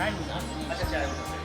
अच्छा चाय बना।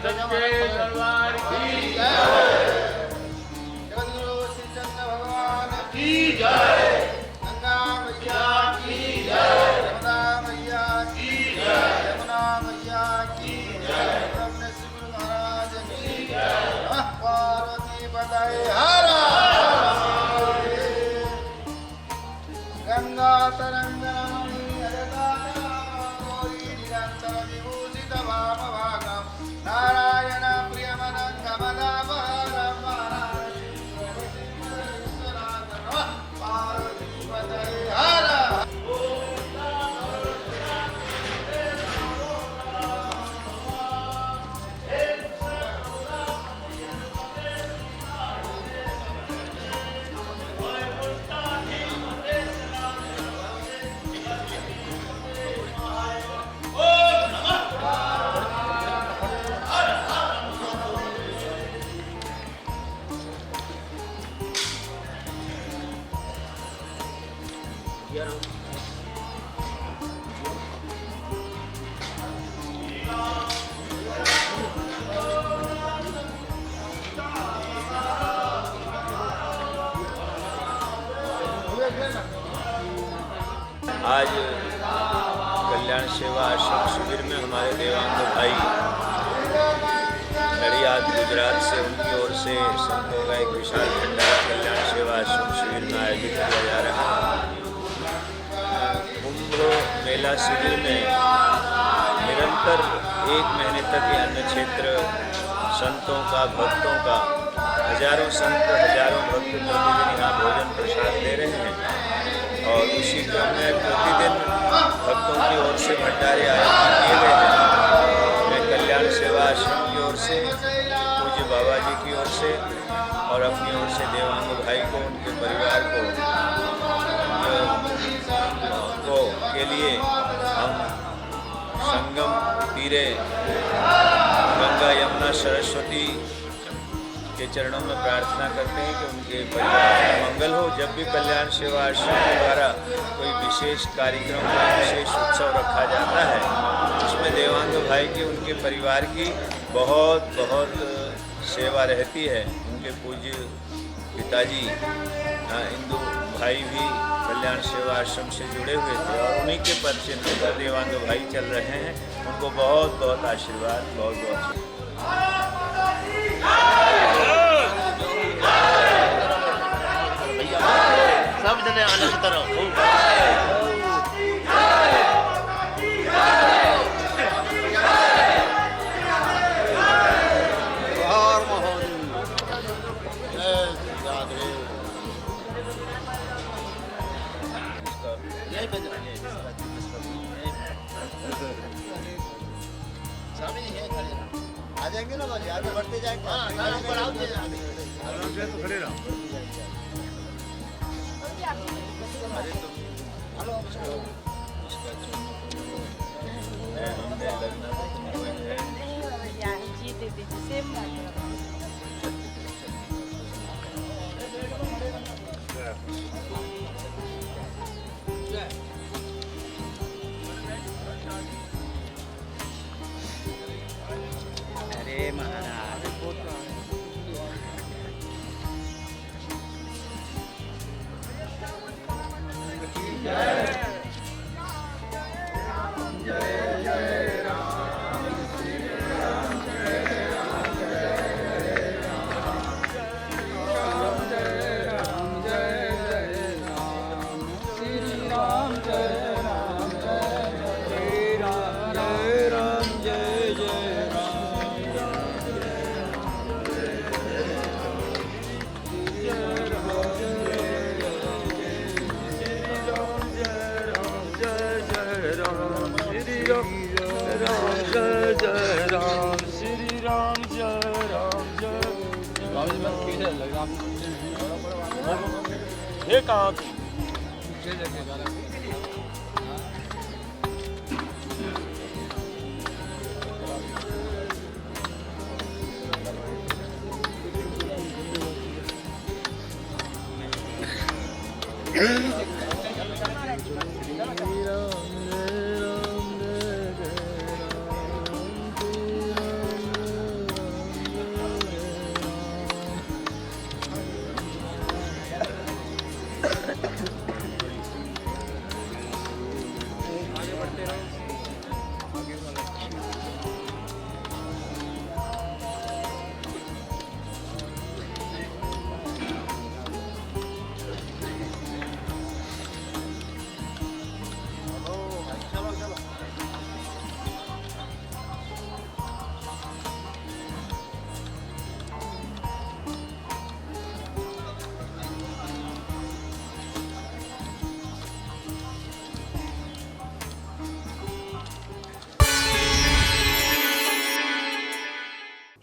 दरबार की जय। जगद्गुरु श्री चंद्र भगवान की जय। गंगा मैया की जय। यमुना मैया की जय। यमुना मैया की जय। ब्रह्म शिव महाराज की जय। पार्वती पतये हर गंगा तरंगमणि निरंतर विभूषित भाव भागम नारायण प्रियमनंगमदापहरं पार्वती पतये हर। आज कल्याण सेवा आश्रम शिविर में हमारे देवांग भाई नडियाद गुजरात से उनकी ओर से संतों का एक विशाल भंडारा कल्याण सेवा आश्रम शिविर में आयोजित किया जा रहा है। कुंभ मेला शिविर में निरंतर 1 महीने तक ये अन्न क्षेत्र संतों का भक्तों का हजारों संत हजारों भक्त प्रतिदिन यहाँ भोजन प्रसाद दे रहे हैं और उसी क्रम में प्रतिदिन भक्तों की ओर से भंडारे आयोजित किए गए हैं। मैं कल्याण सेवा आश्रम की ओर से पूज्य बाबा जी की ओर से और अपनी ओर से देवांग भाई को उनके परिवार को के लिए हम संगम तीरे गंगा यमुना सरस्वती के चरणों में प्रार्थना करते हैं कि उनके परिवार में मंगल हो। जब भी कल्याण सेवा आश्रम के द्वारा कोई विशेष कार्यक्रम कोई विशेष उत्सव रखा जाता है, उसमें देवांग भाई की उनके परिवार की बहुत बहुत सेवा रहती है। उनके पूज्य पिताजी इंदु भाई भी कल्याण सेवा आश्रम से जुड़े हुए थे और उन्हीं के परिचय में देवांग भाई चल रहे हैं। उनको बहुत बहुत आशीर्वाद, बहुत बहुत सब जने आनंद करो। आ जाएंगे ना भाई, आगे बढ़ते जाएंगे। तो खड़े रहो। अरे महाराज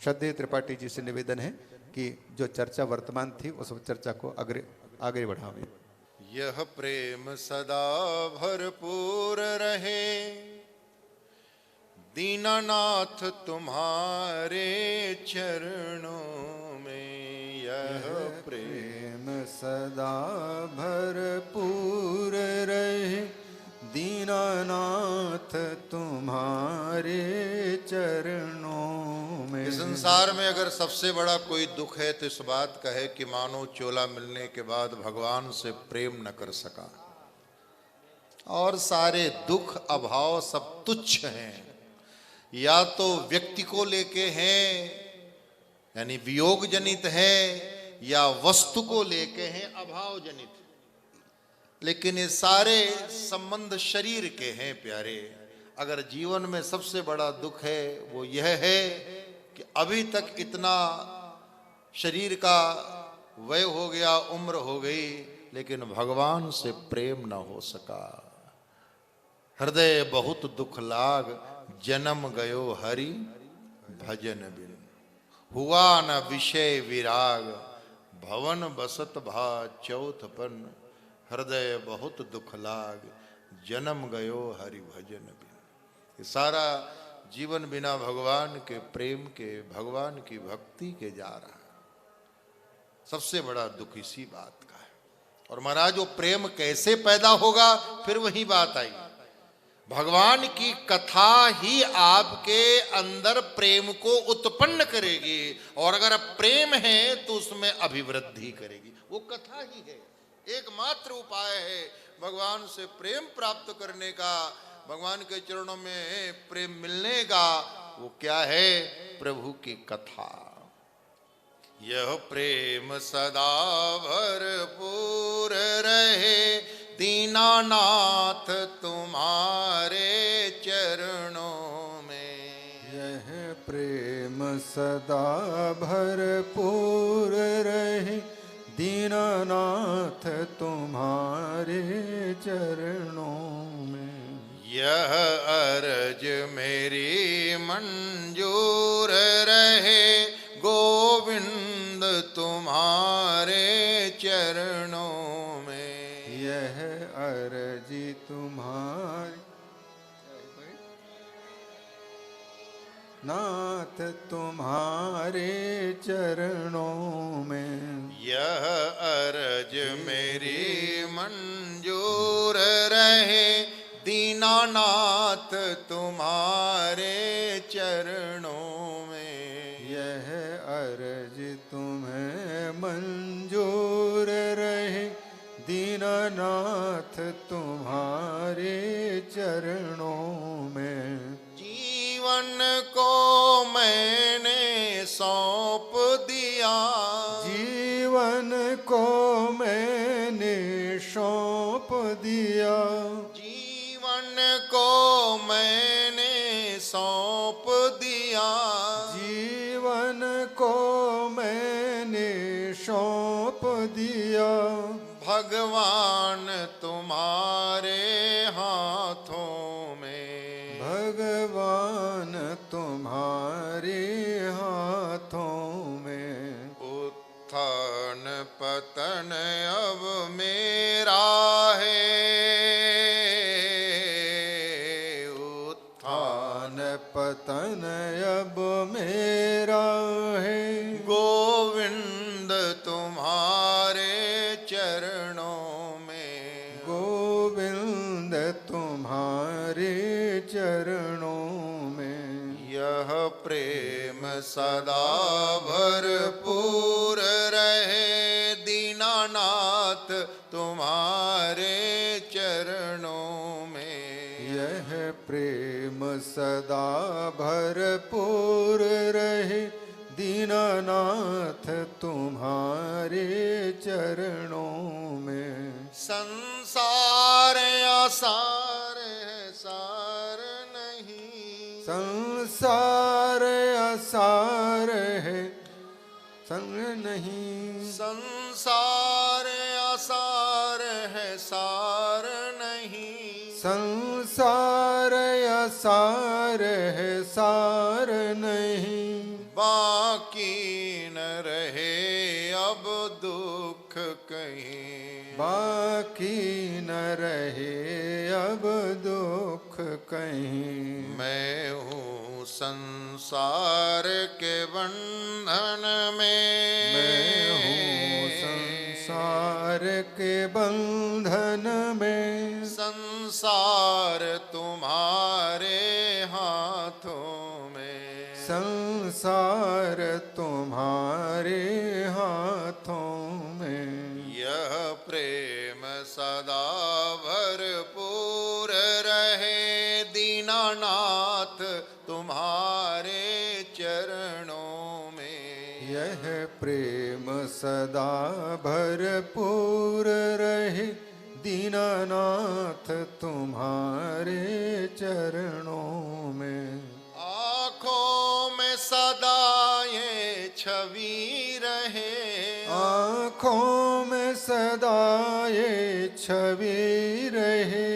श्रद्धेय त्रिपाठी जी से निवेदन है कि जो चर्चा वर्तमान थी उस चर्चा को आगे बढ़ावें। यह प्रेम सदा भरपूर रहे, दीनानाथ तुम्हारे चरणों में। यह प्रेम सदा भरपूर रहे, दीनानाथ तुम्हारे चरणों में। इस संसार में अगर सबसे बड़ा कोई दुख है तो इस बात का है कि मानो चोला मिलने के बाद भगवान से प्रेम न कर सका, और सारे दुख अभाव सब तुच्छ हैं। या तो व्यक्ति को लेके हैं यानी वियोग जनित है, या वस्तु को लेके हैं अभाव जनित। लेकिन ये सारे संबंध शरीर के हैं प्यारे। अगर जीवन में सबसे बड़ा दुख है वो यह है कि अभी तक इतना शरीर का वय हो गया, उम्र हो गई, लेकिन भगवान से प्रेम न हो सका। हृदय बहुत दुख लाग, जन्म गयो हरि भजन बिन। हुआ न विषय विराग, भवन बसत भा चौथपन। हृदय बहुत दुख लाग, जन्म गयो हरि भजन बिन। ये सारा जीवन बिना भगवान के प्रेम के, भगवान की भक्ति के जा रहा है। सबसे बड़ा दुख इसी बात का है। और महाराज वो प्रेम कैसे पैदा होगा, फिर वही बात आई, भगवान की कथा ही आपके अंदर प्रेम को उत्पन्न करेगी, और अगर प्रेम है तो उसमें अभिवृद्धि करेगी। वो कथा ही है, एकमात्र उपाय है भगवान से प्रेम प्राप्त करने का, भगवान के चरणों में प्रेम मिलने का। वो क्या है? प्रभु की कथा। यह प्रेम सदा भरपूर रहे, दीनानाथ तुम्हारे चरणों में। यह प्रेम सदा भरपूर रहे, दीनानाथ तुम्हारे चरणों में। यह अर्ज मेरी मंजूर रहे, गोविंद तुम्हारे चरणों में। यह अर्जी तुम्हारी नाथ तुम्हारे चरणों में। यह अर्ज मेरी मंजूर रहे, दीनानाथ तुम्हारे चरणों में। यह अर्ज तुम्हें मंजूर रहे, दीनानाथ तुम्हारे चरणों में। जीवन को मैंने सौंप दिया, जीवन को मैंने सौंप दिया। जीवन को मैंने सौंप दिया। जीवन को मैंने सौंप दिया। भगवान तुम्हारे हाथों में। भगवान तुम्हारे हाथों में। उत्थान पतन अब मेरा है, उत्थान पतन अब मेरा है। गोविंद तुम्हारे चरणों में। गोविंद तुम्हारे चरणों में। यह प्रेम सदा भरपूर रहे, दीनानाथ तुम्हारे चरणों में। यह प्रेम सदा भरपूर रहे, दीनानाथ तुम्हारे चरणों में। संसार आसार है, सार नहीं। संसार असार है, संग नहीं। संसार आसार है, सार नहीं। संसार असार है, सार नहीं। बाकी न रहे अब दुख कहीं। बाकी न रहे अब दुख कहीं। मैं हूँ संसार के बंधन में। मैं हूँ संसार के बंधन में। संसार तुम्हारे हाथों में। संसार तुम्हारे हाथों में। यह प्रेम सदा भरपूर रहे, दीनानाथ तुम्हारे चरणों में। यह प्रेम सदा भरपूर रहे, दीनानाथ तुम्हारे चरणों में। आँखों में सदा ये छवि रहे। आँखों में सदा ये छवि रहे।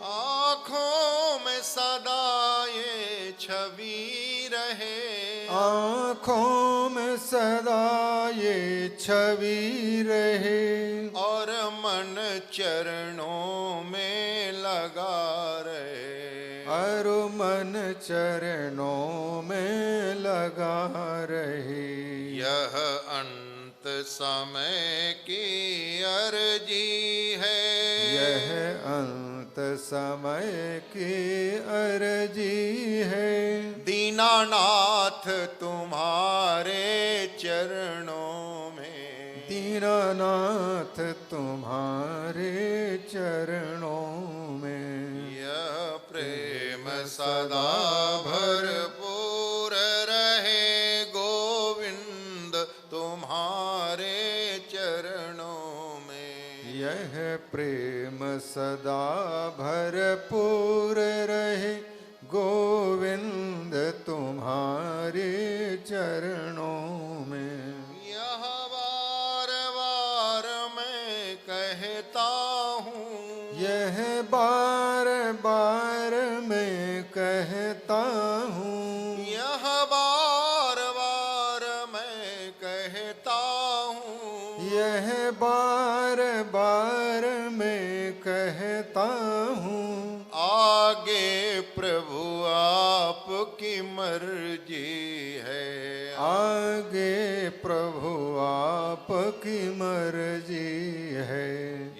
आँखों में सदा ये छवि रहे। आँखों में सदा ये छवि रहे। और मन चरणों में लगा रहे। अरु मन चरणों में लगा रहे। यह अंत समय की अर्जी है। यह अंत समय की अर्जी है। दीनानाथ तुम्हारे चरणों में। दीनानाथ तुम्हारे चरणों में। यह प्रेम सदा भरपूर रहे गोविंद तुम्हारे चरणों में। यह प्रेम सदा भरपूर रहे गोविंद तुम्हारे चरणों में। यह बार बार मैं कहता हूँ। यह बार बार मैं कहता हूँ। यह बार बार मैं कहता हूँ। यह बार बार मैं कहता हूँ। आगे प्रभु आपकी मर्जी है। आगे प्रभु आपकी मर्जी है।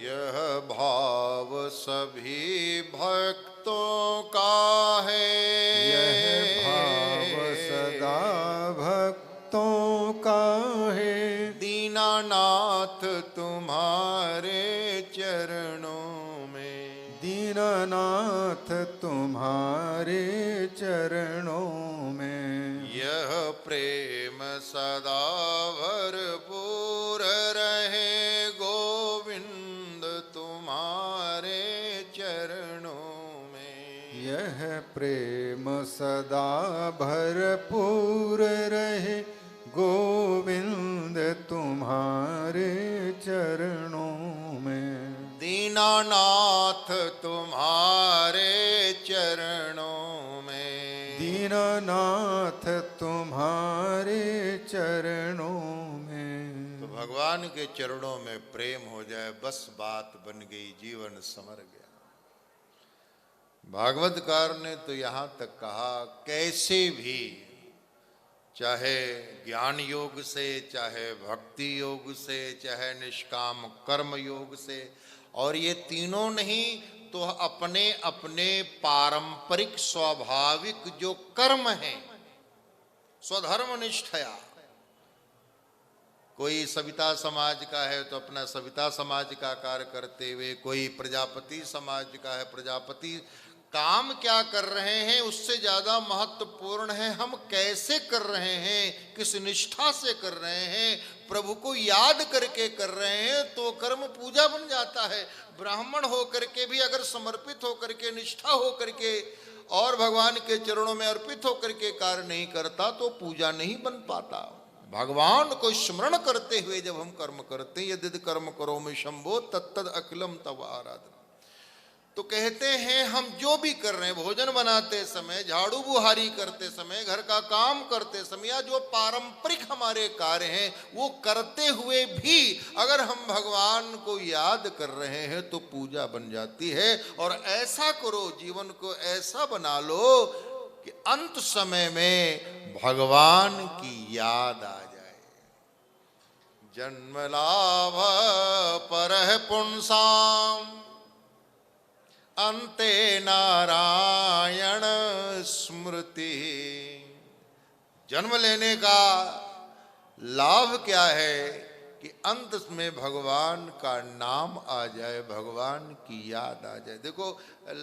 यह भाव सभी भक्तों का है। यह भाव सदा भक्तों का है। दीनानाथ तुम्हारे चरणों में। दीनानाथ तुम्हारे चरणों में। यह प्रेम सदा भरपूर रहे गोविंद तुम्हारे चरणों में। यह प्रेम सदा भरपूर रहे गोविंद तुम्हारे चरणों में। दीनानाथ तुम्हारे चरणों में। दीनानाथ तुम्हारे चरणों में। तो भगवान के चरणों में प्रेम हो जाए बस बात बन गई, जीवन संवर गया। भागवतकार ने तो यहाँ तक कहा कैसे भी, चाहे ज्ञान योग से, चाहे भक्ति योग से, चाहे निष्काम कर्म योग से, और ये तीनों नहीं तो अपने अपने पारंपरिक स्वाभाविक जो कर्म हैं स्वधर्म निष्ठया। कोई सविता समाज का है तो अपना सविता समाज का कार्य करते हुए, कोई प्रजापति समाज का है प्रजापति। काम क्या कर रहे हैं उससे ज्यादा महत्वपूर्ण है हम कैसे कर रहे हैं, किस निष्ठा से कर रहे हैं, प्रभु को याद करके कर रहे हैं तो कर्म पूजा बन जाता है। ब्राह्मण होकर के भी अगर समर्पित होकर के, निष्ठा होकर के और भगवान के चरणों में अर्पित होकर के कार्य नहीं करता तो पूजा नहीं बन पाता। भगवान को स्मरण करते हुए जब हम कर्म करते हैं, यदि कर्म करो में शंभो तत्तद अखिलम तव आराधना। तो कहते हैं हम जो भी कर रहे हैं, भोजन बनाते समय, झाड़ू बुहारी करते समय, घर का काम करते समय, या जो पारंपरिक हमारे कार्य हैं वो करते हुए भी अगर हम भगवान को याद कर रहे हैं तो पूजा बन जाती है। और ऐसा करो, जीवन को ऐसा बना लो कि अंत समय में भगवान की याद आ जाए। जन्म लाभ परह पुंसाम अन्ते नारायण स्मृति। जन्म लेने का लाभ क्या है कि अंत में भगवान का नाम आ जाए, भगवान की याद आ जाए। देखो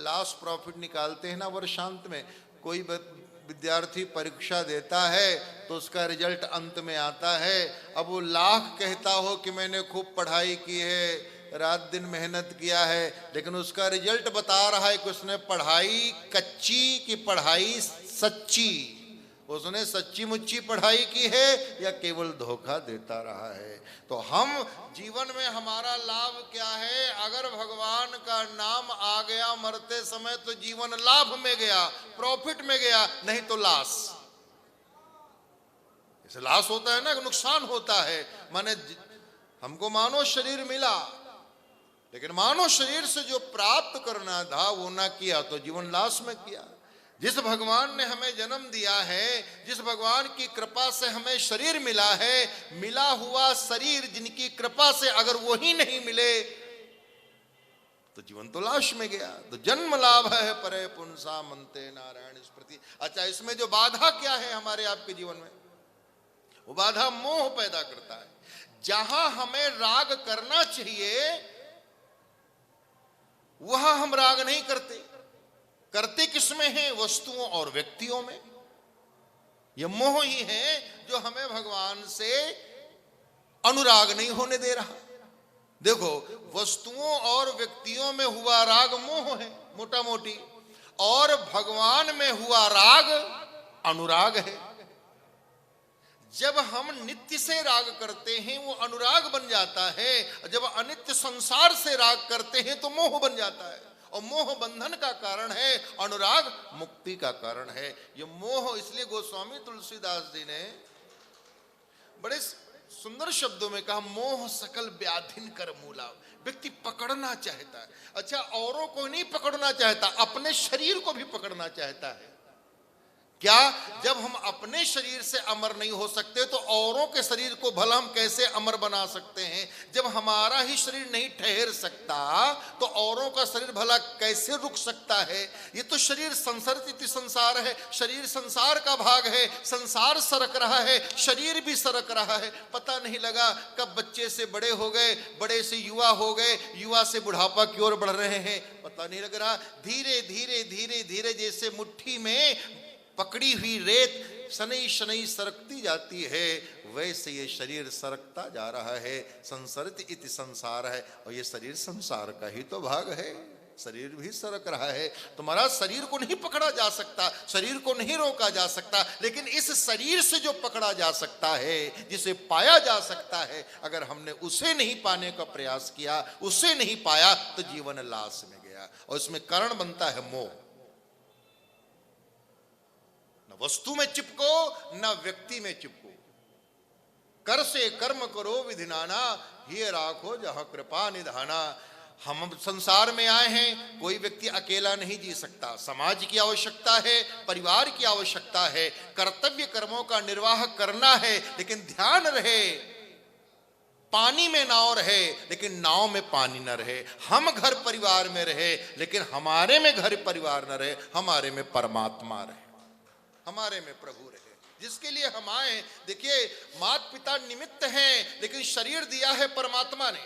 लास्ट प्रॉफिट निकालते हैं ना वर्षांत में, कोई विद्यार्थी परीक्षा देता है तो उसका रिजल्ट अंत में आता है। अब वो लाख कहता हो कि मैंने खूब पढ़ाई की है, रात दिन मेहनत किया है, लेकिन उसका रिजल्ट बता रहा है कि उसने पढ़ाई कच्ची की पढ़ाई सच्ची, उसने सच्ची मुच्ची पढ़ाई की है या केवल धोखा देता रहा है। तो हम जीवन में हमारा लाभ क्या है, अगर भगवान का नाम आ गया मरते समय तो जीवन लाभ में गया, प्रॉफिट में गया, नहीं तो लॉस। इसे लॉस होता है ना, नुकसान होता है। माने हमको मानो शरीर मिला, लेकिन मानव शरीर से जो प्राप्त करना था वो ना किया तो जीवन लाश में किया। जिस भगवान ने हमें जन्म दिया है, जिस भगवान की कृपा से हमें शरीर मिला है, मिला हुआ शरीर जिनकी कृपा से अगर वो ही नहीं मिले तो जीवन तो लाश में गया। तो जन्म लाभ है परे पुंसा मनते नारायण स्मृति। अच्छा, इसमें जो बाधा क्या है हमारे आपके जीवन में? वो बाधा मोह पैदा करता है। जहां हमें राग करना चाहिए वहां हम राग नहीं करते। करते किसमें है? वस्तुओं और व्यक्तियों में। यह मोह ही है जो हमें भगवान से अनुराग नहीं होने दे रहा। देखो, वस्तुओं और व्यक्तियों में हुआ राग मोह है मोटा मोटी, और भगवान में हुआ राग अनुराग है। जब हम नित्य से राग करते हैं वो अनुराग बन जाता है, जब अनित्य संसार से राग करते हैं तो मोह बन जाता है। और मोह बंधन का कारण है, अनुराग मुक्ति का कारण है। ये मोह, इसलिए गोस्वामी तुलसीदास जी ने बड़े सुंदर शब्दों में कहा, मोह सकल व्याधिन कर मूला। व्यक्ति पकड़ना चाहता है। अच्छा, औरों को नहीं पकड़ना चाहता, अपने शरीर को भी पकड़ना चाहता है। क्या? जब हम अपने शरीर से अमर नहीं हो सकते तो औरों के शरीर को भला हम कैसे अमर बना सकते हैं? जब हमारा ही शरीर नहीं ठहर सकता तो औरों का शरीर भला कैसे रुक सकता है? ये तो शरीर संसरति संसार है, शरीर संसार का भाग है, संसार सरक रहा है, शरीर भी सरक रहा है। पता नहीं लगा कब बच्चे से बड़े हो गए, बड़े से युवा हो गए, युवा से बुढ़ापा की ओर बढ़ रहे हैं, पता नहीं लग रहा। धीरे धीरे धीरे धीरे जैसे मुट्ठी में पकड़ी हुई रेत शनई शनई सरकती जाती है, वैसे ये शरीर सरकता जा रहा है। संसरति इति संसार है, और ये शरीर संसार का ही तो भाग है। शरीर भी सरक रहा है। तुम्हारा शरीर को नहीं पकड़ा जा सकता, शरीर को नहीं रोका जा सकता, लेकिन इस शरीर से जो पकड़ा जा सकता है, जिसे पाया जा सकता है, अगर हमने उसे नहीं पाने का प्रयास किया, उसे नहीं पाया तो जीवन लाश में गया। और इसमें कारण बनता है मोह। वस्तु में चिपको न व्यक्ति में चिपको। कर से कर्म करो विधि नाना, ये राखो जहां कृपा निधाना। हम संसार में आए हैं, कोई व्यक्ति अकेला नहीं जी सकता। समाज की आवश्यकता है, परिवार की आवश्यकता है, कर्तव्य कर्मों का निर्वाह करना है। लेकिन ध्यान रहे, पानी में नाव रहे लेकिन नाव में पानी न रहे। हम घर परिवार में रहे लेकिन हमारे में घर परिवार न रहे, हमारे में परमात्मा रहे, हमारे में प्रभु रहे जिसके लिए हम आए। देखिए, माता पिता निमित्त हैं, लेकिन शरीर दिया है परमात्मा ने।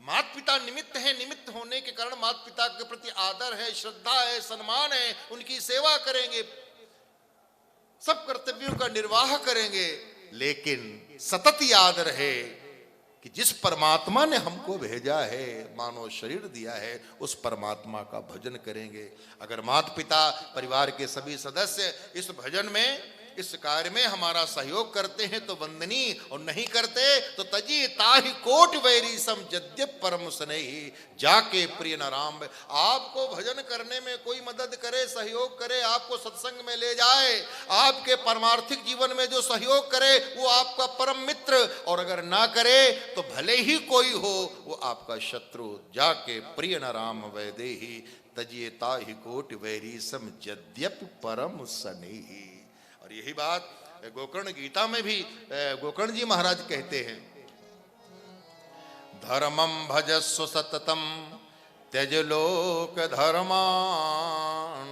माता पिता निमित्त हैं, निमित्त होने के कारण माता पिता के प्रति आदर है, श्रद्धा है, सम्मान है, उनकी सेवा करेंगे, सब कर्तव्यों का निर्वाह करेंगे। लेकिन सतत याद रहे कि जिस परमात्मा ने हमको भेजा है, मानव शरीर दिया है, उस परमात्मा का भजन करेंगे। अगर माता पिता, परिवार के सभी सदस्य इस भजन में, इस कार्य में हमारा सहयोग करते हैं तो वंदनीय, और नहीं करते तो तजी ताहि कोट वैरी सम जद्य परम स्नेही जाके प्रिय न राम। आपको भजन करने में कोई मदद करे, सहयोग करे, आपको सत्संग में ले जाए, आपके परमार्थिक जीवन में जो सहयोग करे वो आपका परम मित्र, और अगर ना करे तो भले ही कोई हो वो आपका शत्रु। जाके प्रिय न राम वैदेही तजिए ताहि कोट वैरी सम जद्यपि परम स्नेही। और यही बात गोकर्ण गीता में भी गोकर्ण जी महाराज कहते हैं, धर्मम भजस्व सततम त्यज लोक धर्मान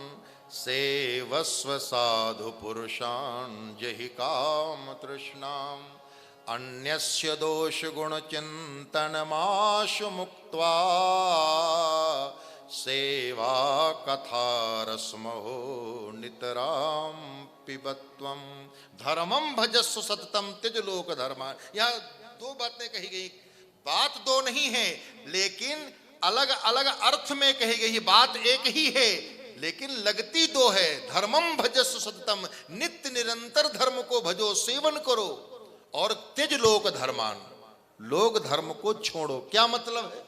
सेवस्व साधु पुरुषान जहि काम तृष्णाम अन्यस्य दोष गुण चिंतन माशु मुक्त्वा सेवा कथा रस्महो नितराम पिबत्वम। धर्मम भजस्व सततम त्यज लोक धर्मान। यहाँ दो बातें कही गई, बात दो नहीं है लेकिन अलग अलग अर्थ में कही गई। बात एक ही है लेकिन लगती दो है। धर्मम भजस्व सततम, नित्य निरंतर धर्म को भजो, सेवन करो, और त्यज लोक धर्मान, लोक धर्म को छोड़ो। क्या मतलब है?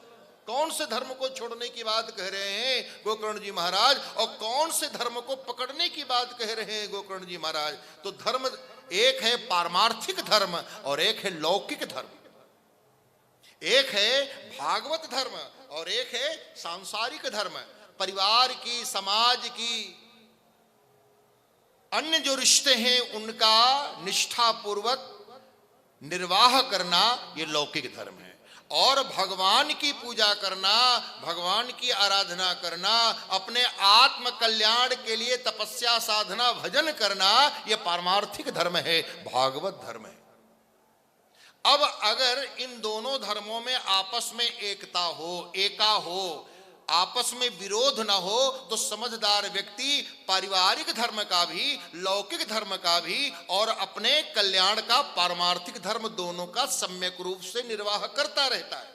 कौन से धर्म को छोड़ने की बात कह रहे हैं गोकर्ण जी महाराज, और कौन से धर्म को पकड़ने की बात कह रहे हैं गोकर्ण जी महाराज? तो धर्म एक है पारमार्थिक धर्म और एक है लौकिक धर्म। एक है भागवत धर्म और एक है सांसारिक धर्म। परिवार की, समाज की, अन्य जो रिश्ते हैं उनका निष्ठापूर्वक निर्वाह करना ये लौकिक धर्म है। और भगवान की पूजा करना, भगवान की आराधना करना, अपने आत्म कल्याण के लिए तपस्या, साधना, भजन करना ये पारमार्थिक धर्म है, भागवत धर्म है। अब अगर इन दोनों धर्मों में आपस में एकता हो, एका हो, आपस में विरोध न हो, तो समझदार व्यक्ति पारिवारिक धर्म का भी, लौकिक धर्म का भी और अपने कल्याण का पारमार्थिक धर्म दोनों का सम्यक रूप से निर्वाह करता रहता है।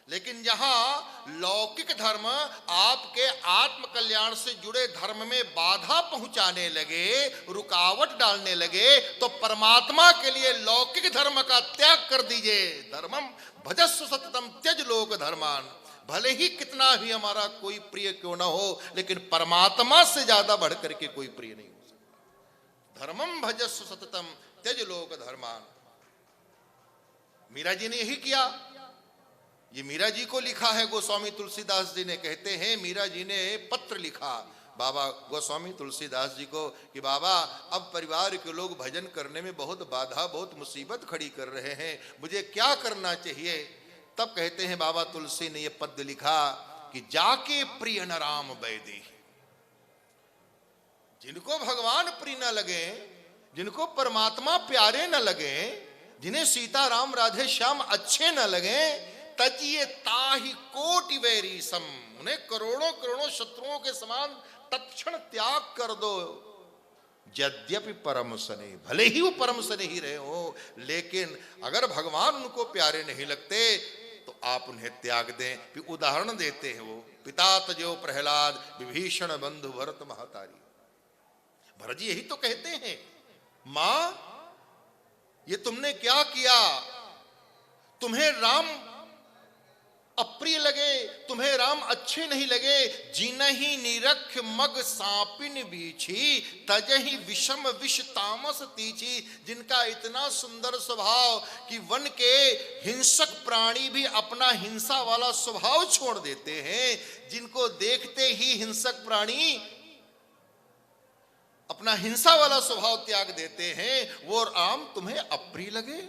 लेकिन जहां लौकिक धर्म आपके आत्म कल्याण से जुड़े धर्म में बाधा पहुंचाने लगे, रुकावट डालने लगे, तो परमात्मा के लिए लौकिक धर्म का त्याग कर दीजिए। धर्मम भजस्व सततम त्यज लोक धर्मान। भले ही कितना भी हमारा कोई प्रिय क्यों ना हो, लेकिन परमात्मा से ज्यादा बढ़कर के कोई प्रिय नहीं हो सकता। धर्मम भजस्व सततम त्यज लोक धर्मान। मीरा जी ने यही किया। ये मीरा जी को लिखा है गोस्वामी तुलसीदास जी ने। कहते हैं मीरा जी ने पत्र लिखा बाबा गोस्वामी तुलसीदास जी को कि बाबा अब परिवार के लोग भजन करने में बहुत बाधा, बहुत मुसीबत खड़ी कर रहे हैं, मुझे क्या करना चाहिए। तब कहते हैं बाबा तुलसी ने ये पद लिखा कि जाके प्रिय न राम बैदे। जिनको भगवान प्रिय न लगे, जिनको परमात्मा प्यारे न लगे, जिन्हें सीता राम राधे श्याम अच्छे न लगे, तजिए ताहि कोटि वैरी सम। उन्हें करोड़ों करोड़ों शत्रुओं के समान तत्क्षण त्याग कर दो। यद्यपि परम सने, भले ही वो परम सने ही रहे हो, लेकिन अगर भगवान उनको प्यारे नहीं लगते तो आप उन्हें त्याग दें। फिर उदाहरण देते हैं वो, पिता तजो प्रहलाद विभीषण बंधु भरत महतारी। भरत जी यही तो कहते हैं, मां ये तुमने क्या किया, तुम्हें राम अप्रिय लगे, तुम्हें राम अच्छे नहीं लगे, जिनहि निरख मग सांपिन बीछी, तजहि विषम विष तामस तीछी। जिनका इतना सुंदर स्वभाव कि वन के हिंसक प्राणी भी अपना हिंसा वाला स्वभाव छोड़ देते हैं, जिनको देखते ही हिंसक प्राणी अपना हिंसा वाला स्वभाव त्याग देते हैं, वो राम तुम्हें अप्रिय लगे।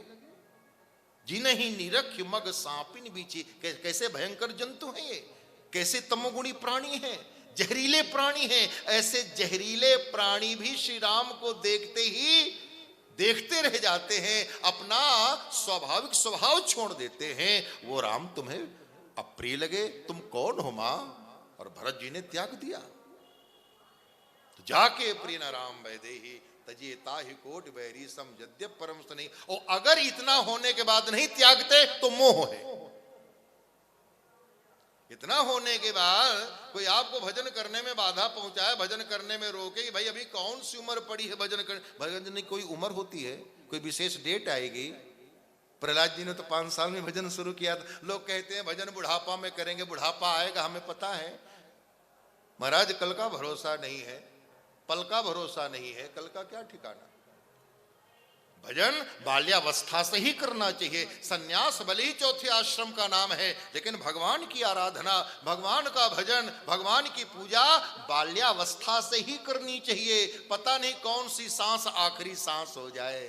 जिनहि निरख मग सांपिन बीछी। कैसे भयंकर जंतु हैं ये, कैसे तमोगुणी प्राणी हैं, जहरीले प्राणी हैं। ऐसे जहरीले प्राणी भी श्री राम को देखते ही देखते रह जाते हैं, अपना स्वाभाविक स्वभाव छोड़ देते हैं। वो राम तुम्हें अप्रिय लगे, तुम कौन हो मां। और भरत जी ने त्याग दिया। तो जाके प्रिय न राम वैदेही तजिए ताहि कोटि वैरी सम यद्यप परम सने। और अगर इतना होने के बाद नहीं त्यागते तो मोह है। इतना होने के बाद कोई आपको भजन करने में बाधा पहुंचाए, भजन करने में रोके कि भाई अभी कौन सी उम्र पड़ी है भजन कर। भजन की कोई उम्र होती है, कोई विशेष डेट आएगी। प्रहलाद जी ने तो 5 साल में भजन शुरू किया था। लोग कहते हैं भजन बुढ़ापा में करेंगे, बुढ़ापा आएगा, हमें पता है महाराज कल का भरोसा नहीं है, पल का भरोसा नहीं है, कल का क्या ठिकाना। भजन बाल्यावस्था से ही करना चाहिए। सन्यास भले ही चौथे आश्रम का नाम है, लेकिन भगवान की आराधना, भगवान का भजन, भगवान की पूजा बाल्यावस्था से ही करनी चाहिए। पता नहीं कौन सी सांस आखिरी सांस हो जाए।